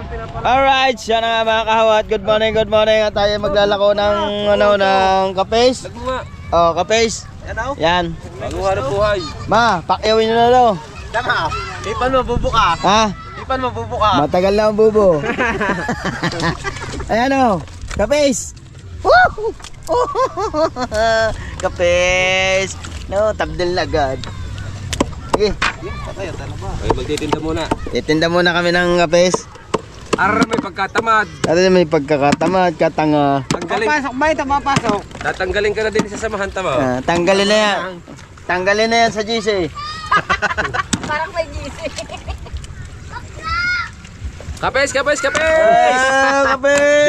Alright, siya na nga mga kahawat. Good morning, good morning. At tayo maglalako ng ng kapes. Oh, kapes. Yan. Baguhan ng buhay. Ma, pakyawin nyo na daw. Tama. Ipan mo, bubuka. Ha? Ipan mo, bubuka. Matagal na ang bubo. Ayan o, kapes. Woo! Kapes. No, tabdil na agad. Sige. Ay, magtitinda muna. Titinda muna kami ng kapes. Arar, may pagkatamad. At may pagkakatamad, katanga. Papasok ba ito? Papasok. Tatanggalin ka na din sa samahan tama. Tanggalin na yan. Tanggalin na yan sa GC. Parang may GC. Kapes! Kapes! Di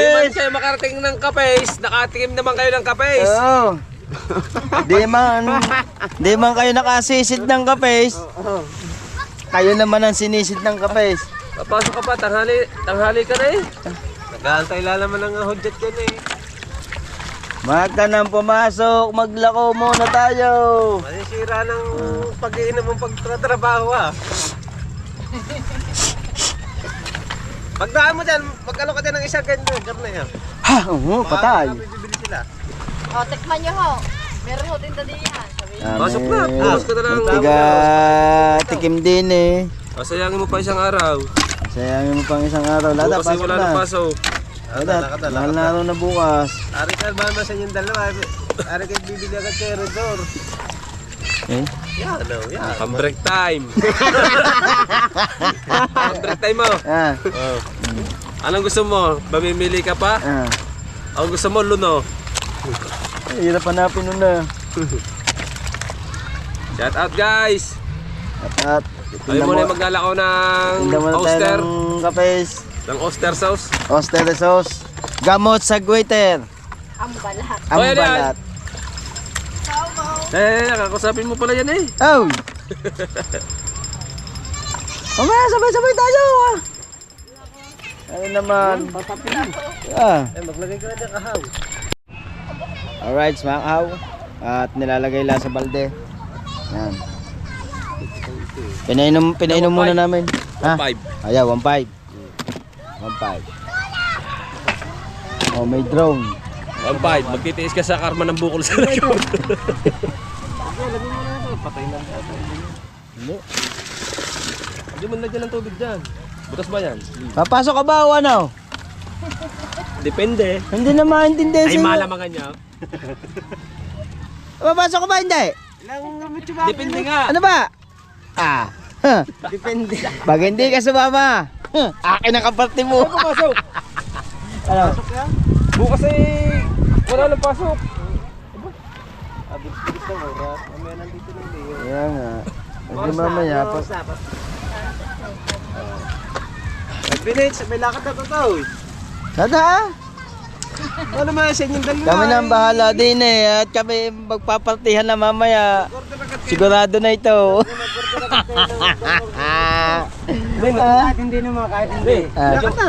man kayo makarating ng kapes, nakatikim naman kayo ng kapes. Oo. Di man kayo nakasisid ng kapes. Kayo naman ang sinisid ng kapes. Papasok ka pa, tanghali ka na eh. Nag-aantay lang naman ng hudyat ka na eh. Wag ka nang pumasok, maglako muna tayo. Masisira ng pag-iinom mong pagtatrabaho ah. Pagdaan mo dyan, magkalo ka dyan ng isang ganyan, karne yan. Ha, oo, patay. Bibili sila. O, tikman nyo ho. Meron ho tinda din yan. Pasok na, pumas ka na lang. Tiga tikim din eh. Pasayangin mo pa isang araw. Sayangin mo pang isang araw. Lada, Bukas ay pasok wala na. nang pasok. Lada, mahal na araw na bukas. Ari ka ba sa inyong dalawa? Ari kayo bibili agad kay Redor. Eh? Yan, yan. Pang-break time. Pang-break time mo. Ah, Oh. Anong gusto mo? Mamimili ka pa? ah. Ang gusto mo, luno. Hirap hanapin nun na. Shout out guys! At Ayaw mo na yung maglalako ng tinda muna tayo oyster. ng kapes. Ng oyster sauce. Oyster sauce. Gamot sa guwaiter. Ang balat. Ang Oh, yan, yan. balat. Kakusapin mo pala yan eh. Oh! Mamaya, sabay-sabay tayo! Ah. Ano naman? Ah. Maglagay ka na dyan kahaw. Alright, smakhaw. At nilalagay lang sa balde. Yan. Pinainom muna namin. Ha? 1.5. Ayaw, 1.5. 1.5. Oh, may drone. 1.5. Magtitiis ka sa karma ng bukol sa likod. Patay lang. Hindi. Hindi mo lagyan ng tubig dyan. Butas ba yan? Papasok ka ba o ano? Depende. Hindi na maintindihan Ay sa'yo. malamangan niya. Papasok ka ba hindi? Depende nga. Ano ba? Ah. Huh. Depende. Pag hindi ka sumama, akin ang kaparte mo. Ano pasok? Ano? Bukas ay wala nang pasok. Kaya nga. Hindi mamaya. Nag-village, may lakad na totoo. Sada ah. Ano naman sa inyong dalawa? Kami na ang bahala din eh. At kami magpapartihan na mamaya. Sigurado na ito. Hindi naman kahit hindi. Lakad na.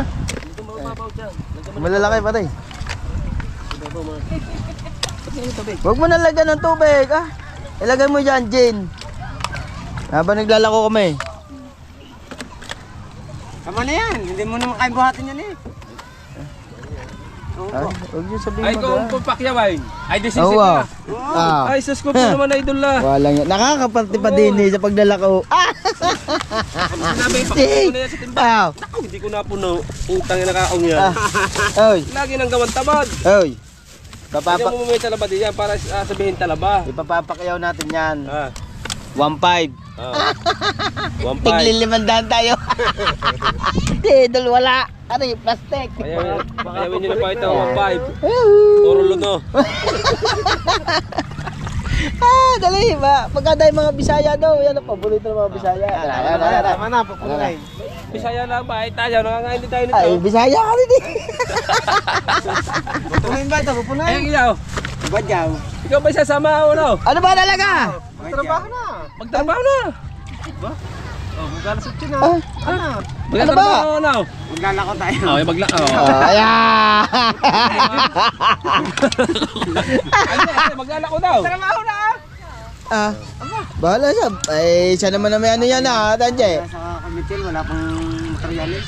Malalaki pa rin. Huwag mo nalagyan ng tubig ah. Ilagay mo dyan, Jane. Habang naglalako kami. Tama na yan, hindi mo naman kayo buhatin yan eh. Ay, huwag niyo sabihin Ay, mo kung ba? pagpakyawain. Ay, Oo. disisid na. Ah. Ay, sus ko po naman idol na. Walang yan. Nakakaparte pa din eh sa paglalako. Ah! Sinabi, pakita ko na yan sa timba. Ah! Ako, hindi ko napuno. Utang na nakaong yan. Oy! Lagi nang gawan tamad. Oy! Hindi mo may talaba din yan para sabihin talaba. Ipapapakyaw natin yan. Ah. 1.5. Ah. 1.5. Tiglilimandahan tayo. Idol wala. Ano yung plastic? Pakayawin nyo na pa ito, 1.5. Woohoo! Puro luno. Ah, dali ba? Pagka dahil mga Bisaya daw, yan ang paborito ng mga Bisaya. Tama na, papunay. Bisaya lang ba? Ay tayo, nangangain din tayo nito. Ay, Bisaya ka rin eh. Pupunayin ba ito? Pupunayin. Ay, ikaw. Ba't yaw? Ikaw ba isasama o ano? Ano ba talaga? Magtrabaho na. Magtrabaho na. Oh, magkalasot yun Ah, Ano? Magtrabaho o ano? Maglalako tayo. Okay, maglakaw. ayan. Ano, maglalako daw. Trabaho na. Ah. Bahala siya. Ay, siya naman na may ano yan Tanje. Sa kamitil, wala pang materialis.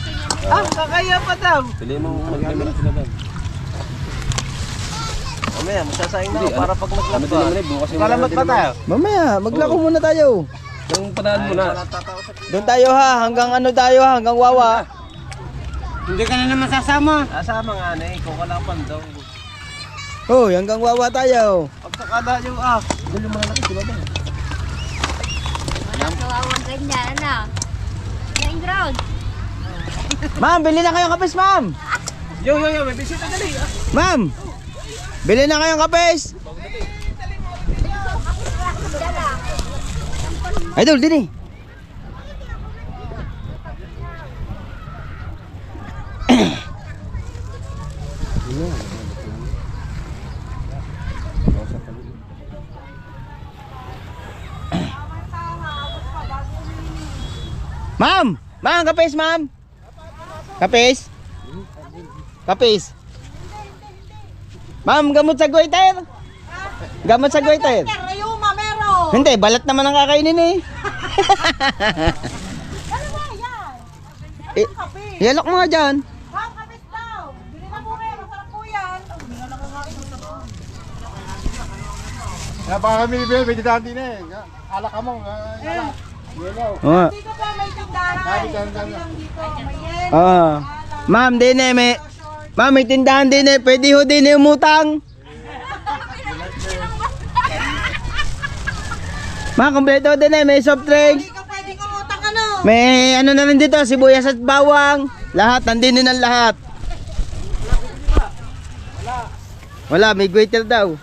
Kakaya pa daw. Pili mo mag-camera sila daw. Mamaya, masasayang na ako para pag Kami din naman bukas yung Salamat pa tayo. Mamaya, maglako muna tayo. Yung panahon mo na. Doon tayo ha, hanggang ano tayo ha, hanggang wawa. Hindi ka na naman sasama. Sasama nga na eh, kung kalapan daw. Hoy, hanggang wawa tayo. Pagkakada yung Dali mo na sila ba? Wala kawawang ganyan, ano? Yung ground. Ma'am, bili na kayong kapis, ma'am. Yo, may bisita dali. Ma'am, bili na kayong kapis. Idol, dini. Ma'am! Ma'am, kapis, ma'am! Kapis? Kapis? Ma'am, gamot sa goiter? Gamot sa goiter? Rayuma, meron! Hindi, balat naman ang kakainin eh. Ano ba yan? Yalok mo nga dyan. Ma'am, kapis daw! Bili na po kayo, masarap po yan. Hindi na nakakain mo sa to. Kaya baka kami bibili, may didaan din eh. Alak ka mo. Yellow. Oo. Dito po may tindahan. Dito, may yen. Ma'am, din eh, Ma'am, may tindahan din eh. Pwede ho din eh umutang. Ma'am, kompleto din eh. May soft drinks. Hindi ka pwedeng umutang ano. May ano na rin dito, sibuyas at bawang. Lahat, nandun din ang lahat. Wala, may waiter daw.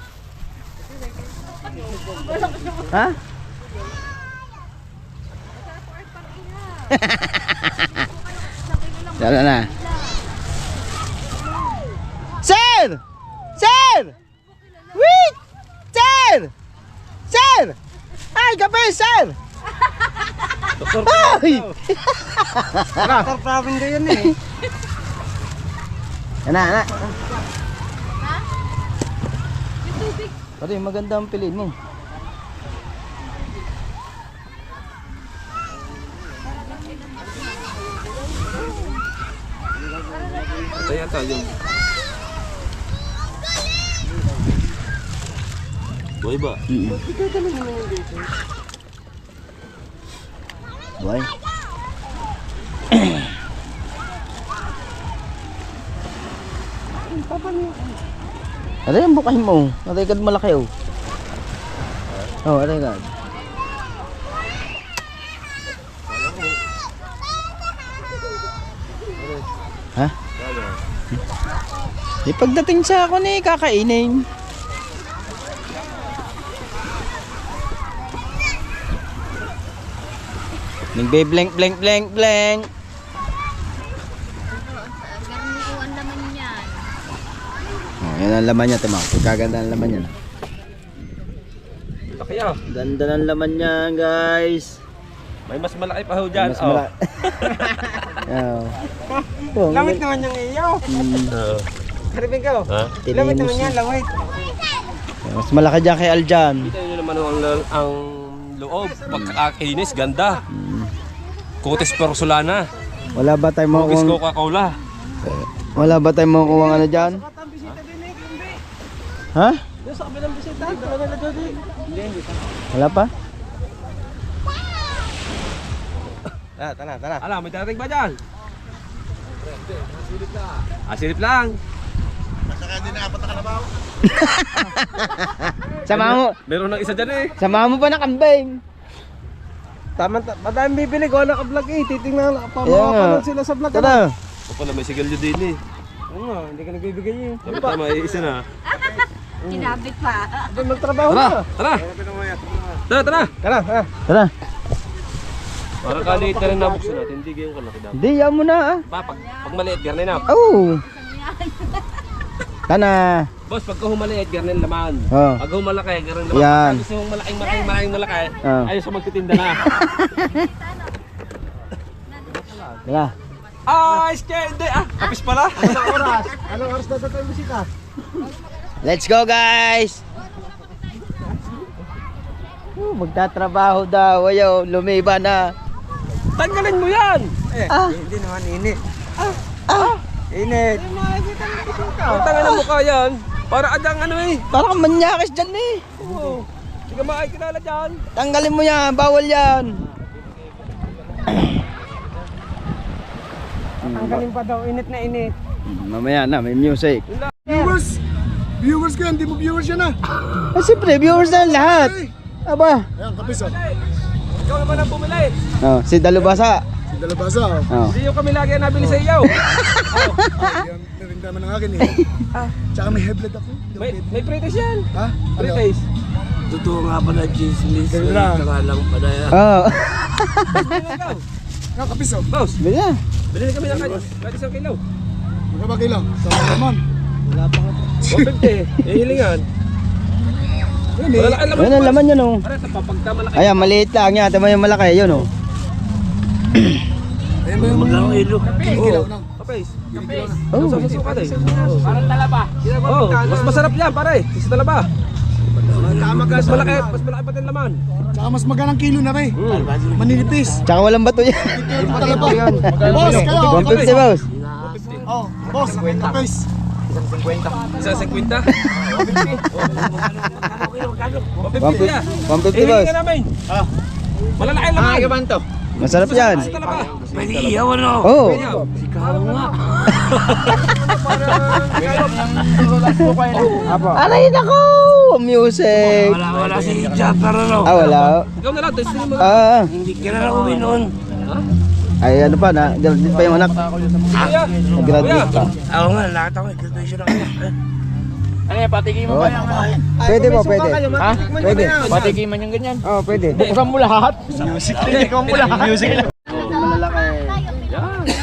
Ha? Dala na. Sir! Sir! Wait! Sir! Sir! Ay, kape, sir! Ay! Dr. Pravin ko yun eh. Ana. Pare, maganda ang piliin mo. Ito yata yung... Boy ba? Boy. Aray, ang bukahin mo. Aray, kad malaki oh. Oh, aray kad. Ha? Di pagdating sa ako ni kakainin. Nagbe-blank. Meron ko ang laman yan. Oh, yan ang laman niya, Timang. Kaganda ang laman niya. Laki ah. Ganda ng laman niya, guys. May mas malaki pa ho dyan. Mas mala- Oh. Lamit naman yung iyo. Harapin ka. Ha? Lamit naman yan, lamit. Mas malaki dyan kay Aljan. Kita nyo naman ang loob. Pagkakakinis, ganda. Kutis porcelana. Wala ba tayong Kutis makukuha? Coca-Cola. Wala ba tayong makukuha ano dyan? Ha? Yung sa kabilang bisita, wala na dyan eh. Hindi. Wala pa? Tara. Ala, may darating ba dyan? Silip lang. Sama mo. Meron ng isa dyan eh. Sama mo pa na kambing. Madaming bibili ko naka-vlog eh. Titingnan Kaya nga. pamakapalan sila sa vlog. Tara. O pala, may sigalyo din eh. Oo nga, hindi ka nagbibigay eh. Sabi tama, isa na. Kinabit pa. Doon magtrabaho Tara, na. tara. Tara. Tara, ha. Tara. Para kaliit na rin nabuksan natin. Hindi ganyan kalaki dapat. Hindi, yan mo na Pag maliit, garnin na. Oh. Tana. Boss, pagka humaliit, garnin laman. Oh. Pag humalaki, garnin laman. Yan. Pag gusto mong malaking malaki, Oh. ayos sa magtitinda na. Tara. Ice candy! Kapis pala. Anong oras na tayo bisita? Let's go, guys. Magtatrabaho daw. Ayaw, lumiba na. Tanggalin mo yan! Hindi naman init. Init. Ang tanga ng mukha yan. Para adyang ano eh. Parang manyakis dyan eh. Oo. Hindi ka makikilala dyan. Tanggalin mo yan, bawal yan. Tanggalin pa daw, init na init. Mamaya na, may music. Viewers! Viewers ko yan, di mo viewers yan ah. Siyempre, viewers na lahat. Aba. Ayan, kapis oh. Ikaw naman ang bumili. Oh, si Dalubasa. Si Dalabasa oh. Oh. Hindi yung kami lagi ang nabili sa iyo. Yan, narindaman ng akin eh. Tsaka may headlight ako. May pretest yan. Ha? Pretest. Totoo nga pala, chismis. Ganda. Nakalang pala yan. Oh. Ayan, kapis oh. Boss, Bili na. bilhin kami ng kanya. Kahit isang kilo. Magkabagay lang. Sa naman. 150. Hihilingan. Yan eh. Wala ang laman. Ayun ang laman yun oh. Para sa papagkamalaki. Ayan, maliit lang yan. Tama yung malaki. Yun oh. Ayan ba yung Magkano ilo? kikilaw na? Kapes. Oh. Susukat eh. Parang talaba. Oh, mas masarap yan pare. Sa talaba. Mas malaki pati ang laman. Tsaka mas maganang kilo na rin. Maninipis. Tsaka walang bato yan. Talaba. Boss, kayo. 150 boss. Oh, boss, kapis. Isa 50. 150 yan. 150 boss. Hihilingan namin. Malalaki ang laman. Masarap yan. Sa talaba. Pwede iyaw ano? Oh. Ikaw nga. Aray nako! Music! Wala si Japper ano? Ah, wala. Ikaw na lang. Testing mo. Ah, Hindi ka na uwi noon. ay ano pa na, graduate pa yung anak. Kuya. Graduate pa. Oo nga, lahat ako. Graduation ako. Oh. Pwede po, pwede. Ha? Pwede. Patikiman yung ganyan. Oh, pwede. Buksan mo lahat. Music. Ikaw mo lahat. Music. Malalaki.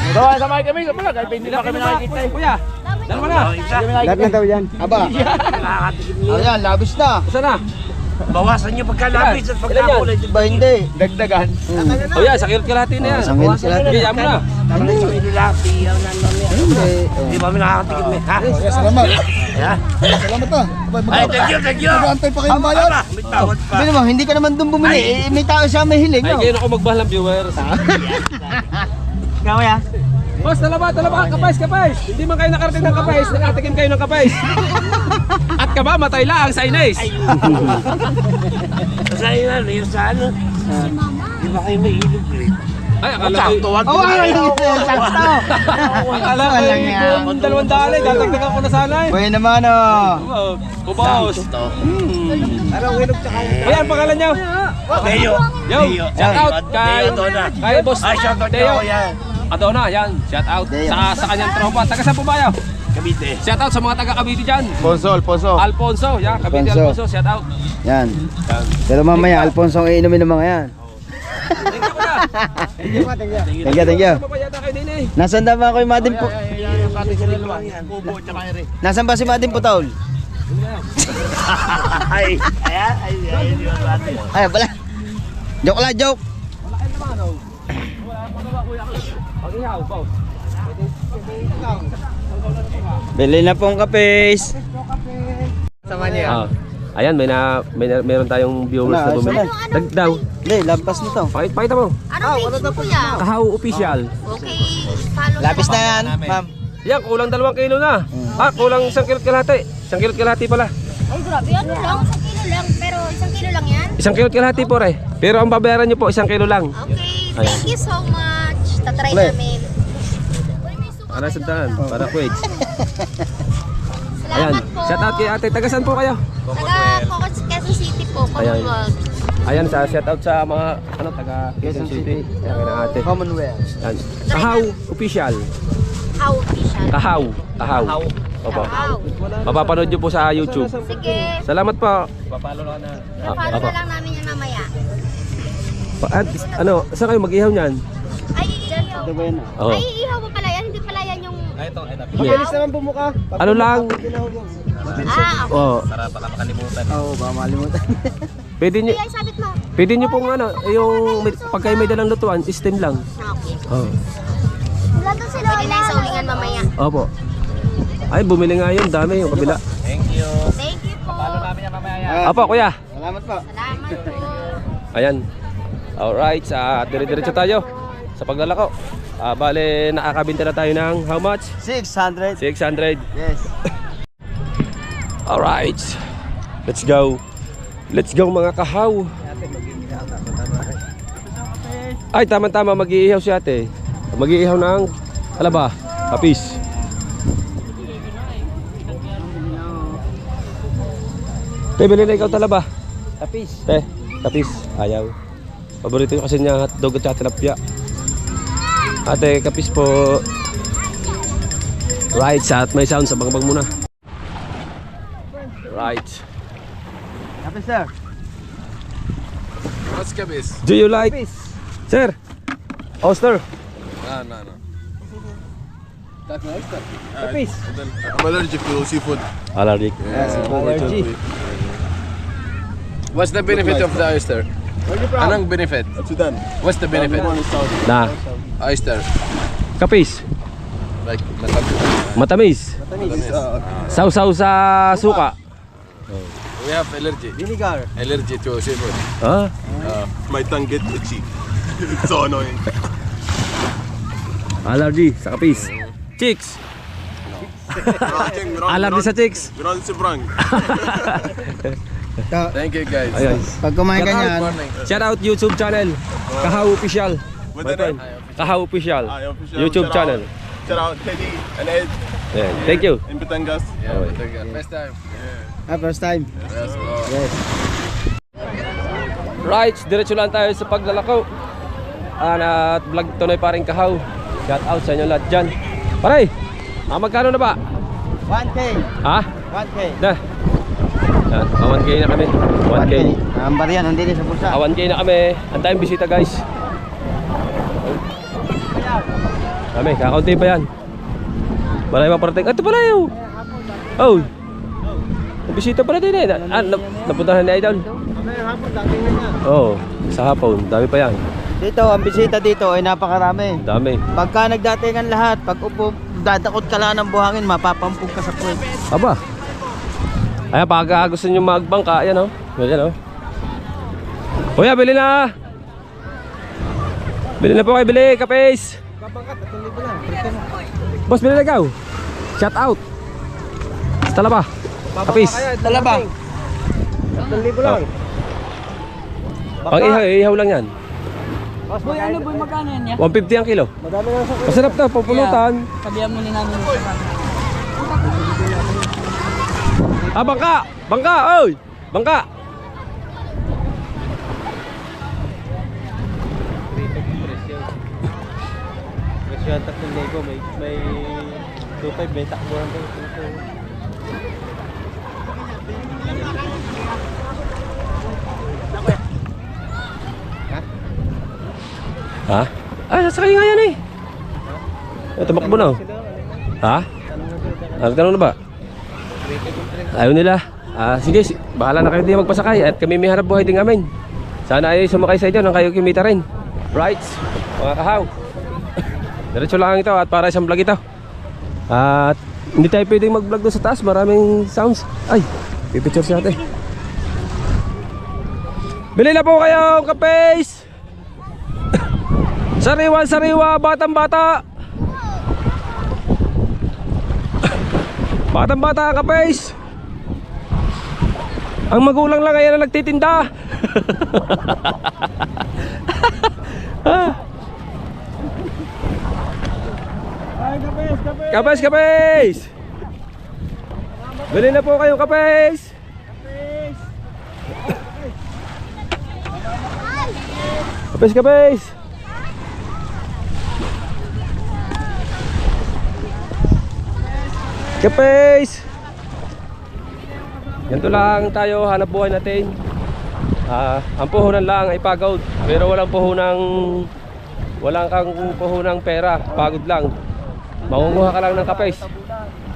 Dawa sa mga kami. Wala, kahit hindi pa kami nakikita. Kuya. Dalawa na. Lahat na daw yan. Aba. Ayan, labis na. Isa na. Bawasan niyo pagkalapis at Ilan pagkakulay. Ba hindi? Dagdagan. Oh yeah, sakit kalahati na yan. Sangil sila. Sige, yaman na. Ano yung ililati? Hindi. Hindi ba kami nakakatikim eh? Ha? Okay, salamat. Yeah. Salamat ah. Ay, thank you, thank you. Mag-aantay pa kayo ng bayad. May tawad pa. Hindi naman, hindi ka naman doon bumili. Eh, may tao siya may hiling. Ay, No? ngayon ako magmahal ng viewers. Ikaw ya? Boss, talaba, kapais. Hindi man kayo nakarating ng kapais, nakatikim kayo ng kapais. At ka ba, matay lang sa Ines. Sa ilan, yung sa ano? Di ba kayo may ilog eh? Ay, akala ko. Oh, ay, sakto. Akala ko yung 200, dadagdagan ko na sana eh. Buhay naman oh. Oh, boss. Ay, ang pangalan niyo? Teo. Yo, shout out kay boss. Ay, shout out Teo. ako yan. Adona, yan. Shout out Teo. sa kanyang tropa. Taga saan po ba yaw? Cavite. Shout out sa mga taga Cavite dyan. Alfonso. Alfonso, yan. Cavite Alfonso. Alfonso, shout out. Yan. Pero mamaya, Alfonso ang iinumin ng mga yan. Thank you. Ano pa yata kayo din eh? Nasaan na ba ako yung Madin po? Nasaan ba si Madin Putaol? Ay, ayan, Ay, pala. Joke lang, joke. Pag-ihaw, boss. Bili na pong kapis. Sama niya. Ayan, meron tayong viewers na bumili. Daw. Hindi, lampas nito. Pakita mo. Anong page mo kuya? Kahaw official. Okay, follow Lapis na yan, ma'am. Yan, kulang 2 kilo na. Kulang 1 kilo kalahati. 1 kilo kalahati pala. Ay, grabe. Ano lang? 1 kilo lang. Pero 1 kilo lang yan? 1 kilo kalahati po re. Pero ang babayaran nyo po, 1 kilo lang. Okay, thank you so much. Tatry Play. namin. Uy, may suka Para ka sa doon. daan, para quids. Ayan, Salamat po. shout out kay ate. Taga saan po kayo? Taga Cocos, Quezon City po. Ayan. Commonwealth. Ayan, shout out sa mga, taga Quezon City. Ayan, kay ate. Commonwealth. Yan. Kahaw official. How official? Kahaw. Opo. How? Mapapanood nyo po sa YouTube. Sige. Salamat po. Follow na lang namin yan mamaya. Ano, saan kayo mag-ihaw niyan? Ay, iihaw. Ito ba yan? Oo. Ay, iihaw mo pala yan. Hindi pala yan yung... Mabilis naman bumuka. Ano lang? Ah, okay. Oh, Oo, baka makalimutan. pwede nyo, Ay, sabit mo. pwede nyo pong ano, yung pag kayo may dalang lutuan, steam lang. Okay. Oh. Pwede na yung sa ulingan mamaya. Opo. Ay, bumili nga yun, dami yung kabila. Thank you po. Opo, kuya. Salamat po. Salamat po. Ayan. Alright, dire-diretso tayo sa paglalako. Bale, nakakabinta na tayo ng how much? 600. 600. Yes. Alright. Let's go. Let's go mga kahaw. Ay, tama-tama, mag-iihaw si ate. Mag-iihaw ng talaba, kapis. Te, bili na ikaw talaba. Kapis. Te, kapis. Ayaw. Paborito ko kasi niya hotdog at tilapia. Ate, kapis po. Right, at may sound sa bangbang muna. Right. Kapis, sir. What's kabis? Do you like? Sir, oyster. No. Kapis. I'm allergic to seafood. Allergic. Allergy. What's the benefit of the oyster? Anong benefit? Sudan. What's the benefit? Na, Oyster. kapis. Like, Matamis. Sausaw sa suka. we have allergy. Vinegar. Allergy to seafood. Ah, My tongue gets itchy. It's so annoying. allergy sa kapis. Chicks. Allergy sa chicks. Meron si Brang. Thank you guys. Ayun. Pag kumain ka niyan, Shout out YouTube channel. Kahaw Official. What's the name? Kahaw Official. Official. YouTube Shout channel. Shout out Teddy and Ed Ayan. Thank you. in Batangas. Yeah, first time. first time. Yes, Yes. Right, diretso lang tayo sa paglalako. At vlog to na paring Kahaw. Shout out sa inyo lahat dyan. Pare, magkano na ba? 1K. Ha? 1K. Na. Yan, 1K na kami. 1K. Ambar yan, hindi sa bulsa. 1K na kami. Ang tayong bisita guys. Kami, kakaunti pa yan. Marami pa parating. Ito pala yun. Oh. Bisita pala din eh. Napuntahan ni Idol. Oo, sa hapon. Dami pa yan. Dito, ang bisita dito ay napakarami. Dami. Pagka nagdatingan lahat, pag upo, dadakot ka lang ng buhangin, mapapampog ka sa puwet. Aba. Ayan, pag gusto nyo magbangka, ayan o. Ayan o. Kuya, bili na. Bili na po kayo, bili. Kapis. Boss, bili na ikaw. Shout out. Sa talaba. Kapis. Talaba. 1,000 lang. Pang ihaw lang yan. Boy, ano boy, magkano yan? 150 ang kilo. Masarap to, pupulutan. Sabihan mo ni namin sa Ah, bangka! Bangka! Oy! Bangka! Presyo ang 3,000, may 2,500, may takbuhan to. Ha? Ah, sasakay nga yan eh. Tumakbo na. Ha? Tanong na ba? Ayaw nila. Sige, bahala na kayo din magpasakay at kami may hanap buhay din amin. Sana ay sumakay sa inyo nang kayo kumita rin. Right, mga kahaw. Diretso lang ito at para isang vlog ito. At hindi tayo pwedeng mag-vlog doon sa taas, maraming sounds. Ay, pipicture siya ate. Bili na po kayo kapes. Sariwa, batang-bata. Batang-bata kapes. Ang magulang lang ngayon na nagtitinda. Kapes. Bili na po kayo kapes. Kapes. Kapes. Ganito lang tayo hanap buhay natin. Ang puhunan lang ay pagod, pero walang kang puhunang pera, pagod lang. Mangunguha ka lang ng kapes,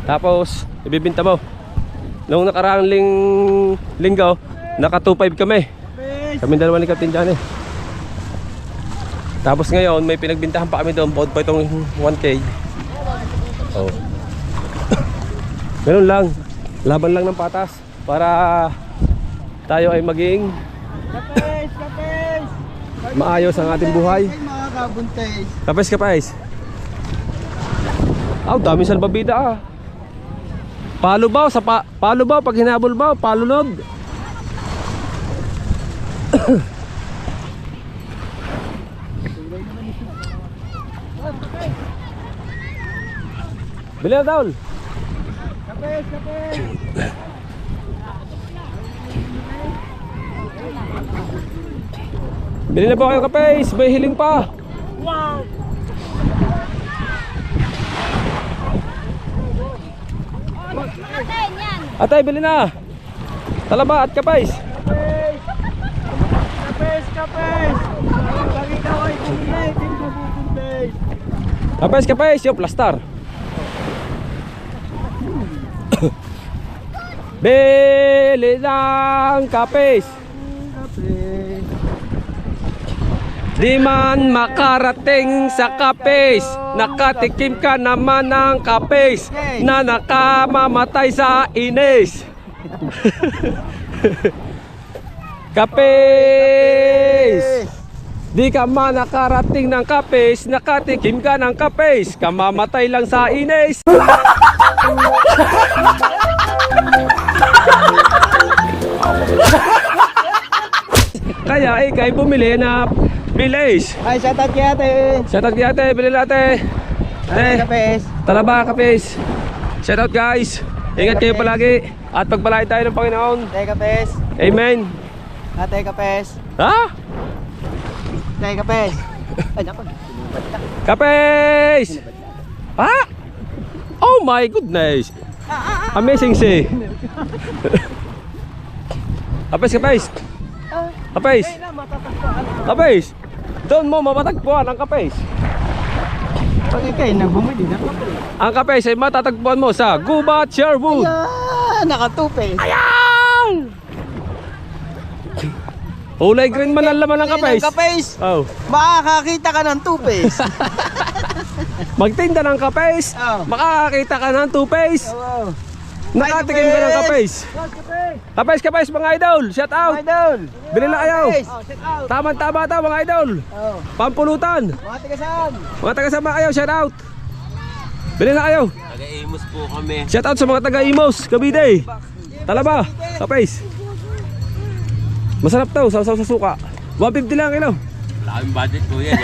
tapos ibibinta mo. Noong nakaraang linggo, naka 2.5 kami. Kami dalawa ni Captain Johnny. Tapos ngayon may pinagbintahan pa kami doon, pa itong 1K. Oh. Ganun lang, laban lang ng patas para tayo ay maging maayos ang ating buhay. Ay, mga kabuntay. Kapais. Dami salbabida ah. Palubaw sa palubaw pag hinabol ba, palunod. Bili na daw. Bili na po kayo kapais, may hiling pa. Atin, yan. Atay, bili na. Talaba at kapais. Kapais, yung plastar. Bili ng kapais. Di man makarating sa kapis, nakatikim ka naman ng kapis na nakamamatay sa inis. Kapis! Di ka man nakarating ng kapis, nakatikim ka ng kapis, kamamatay lang sa inis. Kaya ikay bumili na bilis. Ay, shoutout kay ate. Shoutout kay ate, bili na ate. Ate, kapes. Talaba kapis. Shoutout guys. Ingat kayo palagi at pagpalain tayo ng Panginoon. Ate, kapes. Amen. Ate, kapes. Ha? Ate, kapes. Ay, naku. Kapis! Ha? Oh my goodness. Amazing si. Kapis. Kapis. Doon mo matatagpuan ang kapis. Pag ikay na bumili na kapes. Ang kapis ay matatagpuan mo sa Gubat Sherwood. Nakatupe. Ayan! Kulay green man ang laman ng kapis. Kapes. Oh. Makakakita ka ng tupes. Magtinda ng kapis. Oh. Makakakita ka ng tupes. Wow. Nakatikim ka ng kapis. Kapis mga idol. Shout out. Idol. Bili na kayo. Kapes. Tama ta mga idol. Oh. Pampulutan. Mga tigasan. Mga taga-sama kayo. Shout out. Bili na kayo. Taga-Imus po kami. Shout out sa mga taga-Imos, Cavite. Talaba, kapis. Masarap to, sausaw sa suka. 150 lang kilo. Wala kaming budget po yan.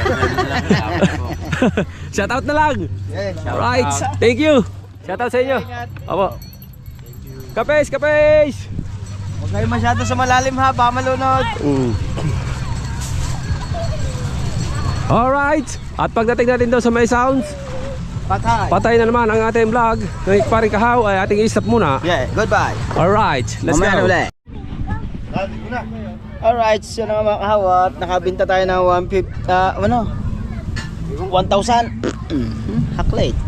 Shout out na lang. Yes. Alright, thank you. Shout out sa inyo. Opo. Kapis. Huwag kayo masyado sa malalim ha, baka malunod. Alright. At pagdating natin daw sa may sounds, Patay. patay na naman ang ating vlog. Ng paring kahaw ay ating i-stop muna. Yeah, goodbye. Alright, let's Mamaya na go. ulit. Alright, so na mga kahawat, nakabinta tayo ng 1,000. Haklate.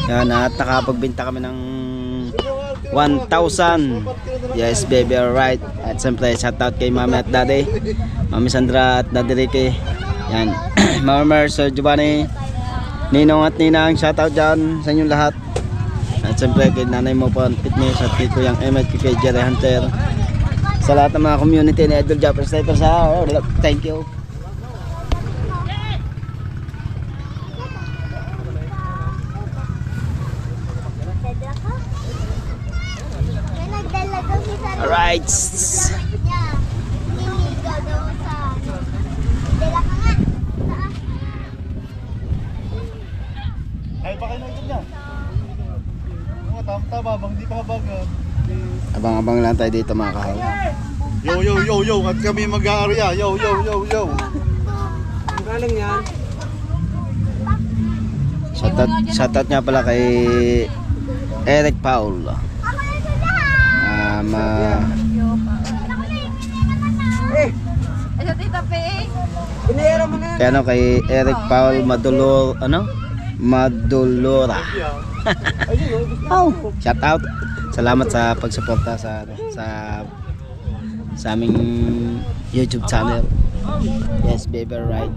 Yan, at nakapagbinta kami ng 1,000. Yes, baby, alright. At siyempre, shoutout kay Mami at Daddy. Mami Sandra at Daddy Ricky. Yan. Mama Mer, Sir Giovanni, Ninong at Ninang, shoutout dyan sa inyong lahat. At siyempre kay Nanay mo po ang fitness at kay Kuyang Emmet, kay Jerry Hunter. Sa lahat ng mga community ni Idol Japper Sniper sa thank you. Alright. Ay, baka na ito niya. Tama, bang di pa bagan. Abang-abang lang tayo dito mga kahaw. Yo, at kami mag-aarya. Yo. Galing yan. Shoutout nga pala kay Eric Paul. Kay Eric Paul Madulora. Oh, shout out. Salamat sa pagsuporta sa aming YouTube channel. Yes, baby, right.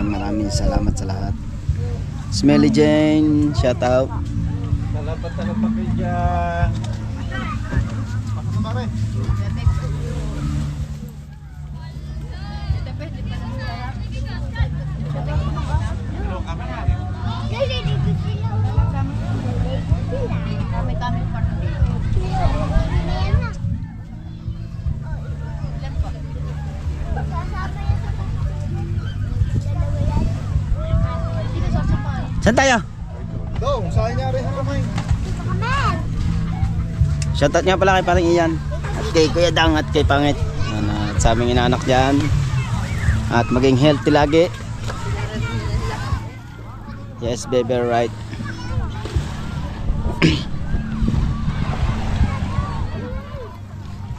Maraming salamat sa lahat. Smelly Jane, shout out. Dapat talagang kayo dyan. Pasok na rin. Kami pa rin. Saan tayo? Dong, saan niya rin kamay? Shoutout nga pala kay paring Ian at kay Kuya Dang at kay Pangit. Yan, at sa aming inaanak dyan. At maging healthy lagi. Yes, baby, right.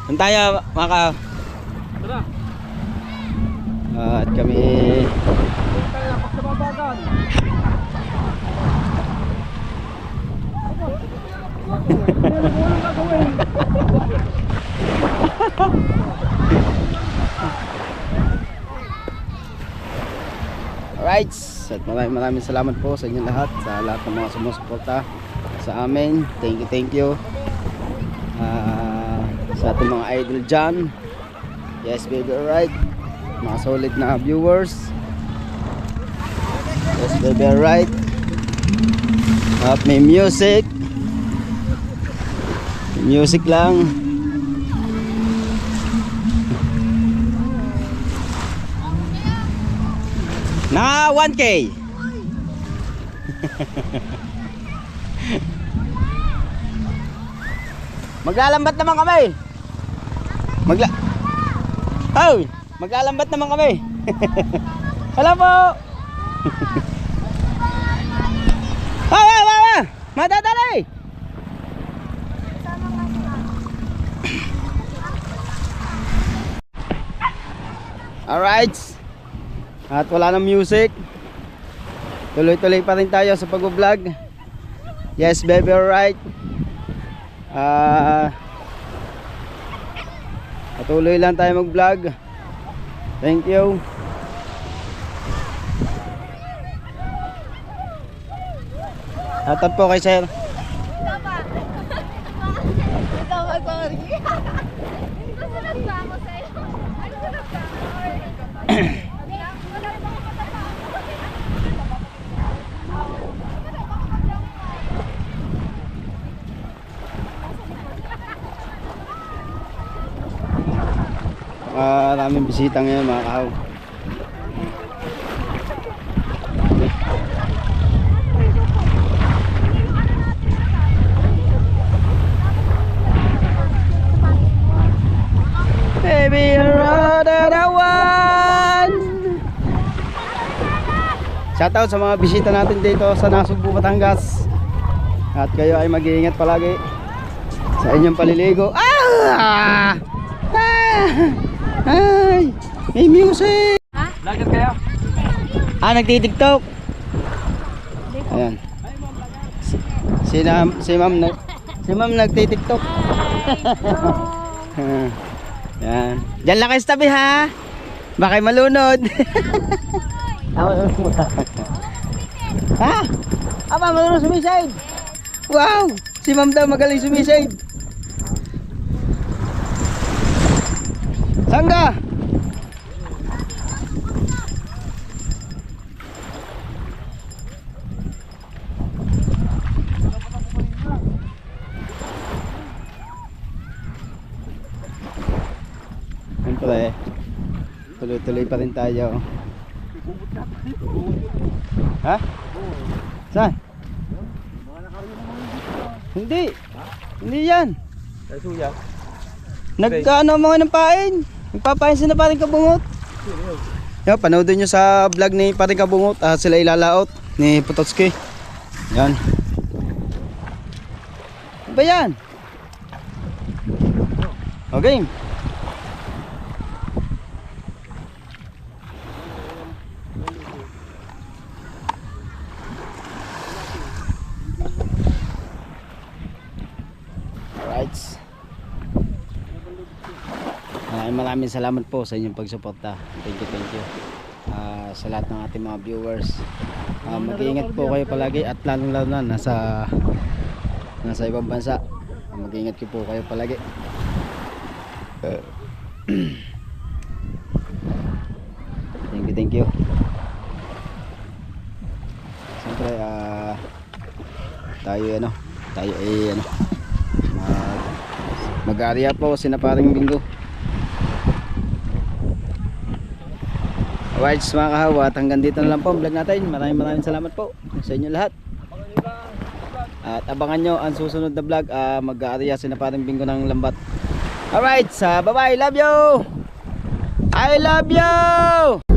Saan tayo, mga at kami alright, at maraming salamat po sa inyo lahat, sa lahat ng mga sumusuporta sa amin. Thank you sa ating mga idol dyan. Yes, baby, alright. Mga solid na viewers. Yes, baby, alright. At may music lang. Na 1K. Maglalambat naman kami. Maglalambat naman kami. Hello po. Madadali. Alright. At wala nang music. Tuloy-tuloy pa rin tayo sa pag-vlog. Yes, baby, alright. Patuloy lang tayo mag-vlog. Thank you. Shoutout po kay sir. Maraming bisita ngayon, mga kahaw. Baby, you're all that I want. Shoutout sa mga bisita natin dito sa Nasugbu, Batangas. At kayo ay mag-iingat palagi sa inyong paliligo. Ay, may music. Vlogger kayo? Nagti-TikTok. Ayan. Si ma'am nagti-TikTok. Yan. Diyan lang kayo sa tabi, ha. Baka malunod. Ha? Aba, malunod sumiside. Wow, si ma'am daw magaling sumiside. Sangga. Siyempre, tuloy-tuloy pa rin tayo. Ha? Saan? Hindi. Hindi yan. Nagkaano mga ng pain. Nagpapain sila Paring Kabungot. Yo, panoodin nyo sa vlog ni Paring Kabungot. Sila ilalaot ni Pototski. Yan. Ano ba yan? Okay. Maraming salamat po sa inyong pagsuporta. Thank you. Sa lahat ng ating mga viewers. Mag-iingat po kayo palagi at lalong-lalo na nasa nasa ibang bansa. Mag-ingat po kayo palagi. Thank you. Siyempre tayo ay mag-aarya po sina paring Bingo. Alright mga kahawa, at hanggang dito na lang po ang vlog natin. Maraming salamat po sa inyo lahat. At abangan nyo ang susunod na vlog. Mag-aarya sina paring Bingo ng lambat. Alright, bye bye, love you! I love you!